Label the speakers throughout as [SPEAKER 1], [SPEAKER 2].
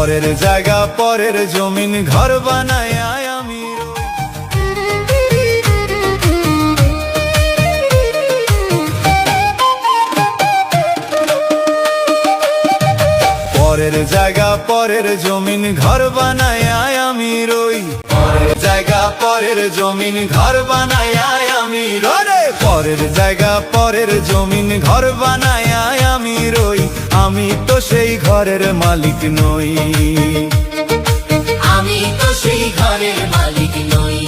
[SPEAKER 1] পরের জায়গা পরের জমিন ঘর বানায় আমি পরের জায়গা পরের জমিন ঘর বানায় আমি রই পরের জায়গা পরের জমিন ঘর বানায় আমি রই পরের জায়গা পরের জমিন ঘর বানায় আমি রই আমি তো সেই ঘরের মালিক নই
[SPEAKER 2] আমি তো সেই ঘরের মালিক নই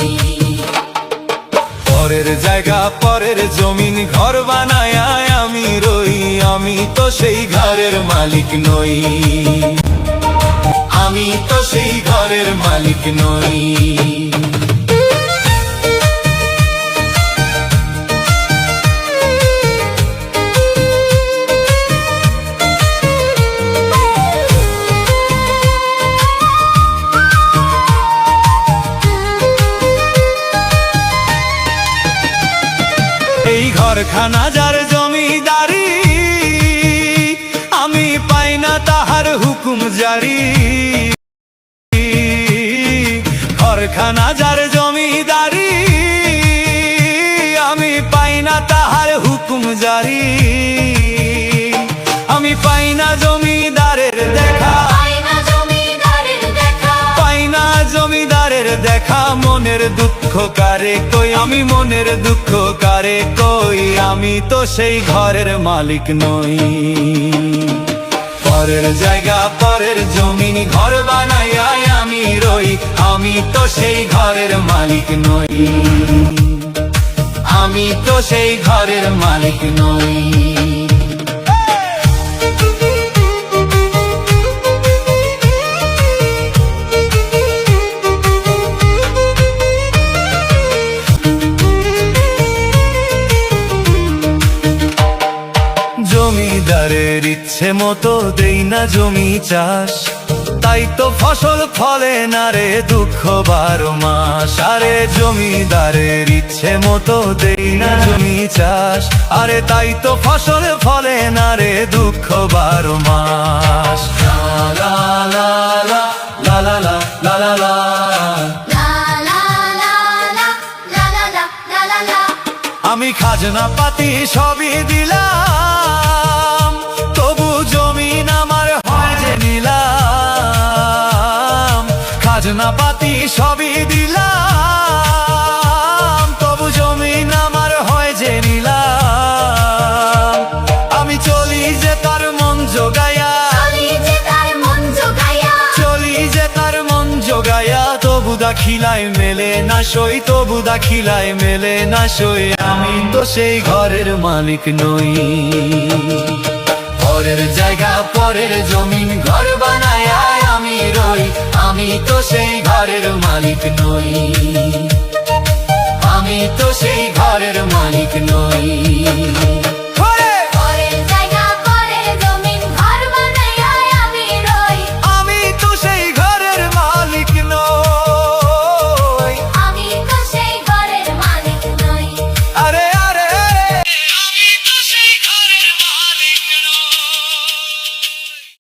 [SPEAKER 1] পরের জায়গা পরের জমিন ঘর বানায় আমি রই আমি তো সেই ঘরের মালিক নই আমি তো সেই ঘরের মালিক নই এই ঘরখানা যার জমিদারি আমি পাই না তাহার হুকুম জারি ঘরখানা যার জমিদারি আমি পাই না তাহার হুকুম জারি আমি পাই না জমিদারের দেখা পাই না জমিদারের দেখা মনের দুঃখ কারে কই আমি মনের দুঃখ কারে কই আমি তো সেই ঘরের মালিক নই পরের জায়গা পরের জমিন ঘর বানাই আমি রই আমি তো সেই ঘরের মালিক নই আমি তো সেই ঘরের মালিক নই জমিদারের ইচ্ছে মতো দেই না জমি চাষ তাই তো ফসল ফলে না রে দুঃখ 12 মাস আরে জমিদারের ইচ্ছে মতো দেই না জমি চাষ আরে তাই তো ফসল ফলে না রে দুঃখ 12 মাস লা লা লা লা লা লা লা লা আমি খাজনা পাতি সবই দিলাম তবু জমিন আমার হয় যে নিলাম খাজনা পাতি সবই দিলাম তবু জমিন আমার হয় যে নিলাম আমি চলি যে তার মন জোগায়া চলি যে তার মন জোগায়া তবু দাখিলায় মেলে না সই তবু দাখিলায় মেলে না সই আমি তো সেই ঘরের মালিক নই পরের জায়গা পরের জমিন ঘর বানায় আমি রই আমি তো সেই ঘরের মালিক নই আমি তো সেই ঘরের মালিক নই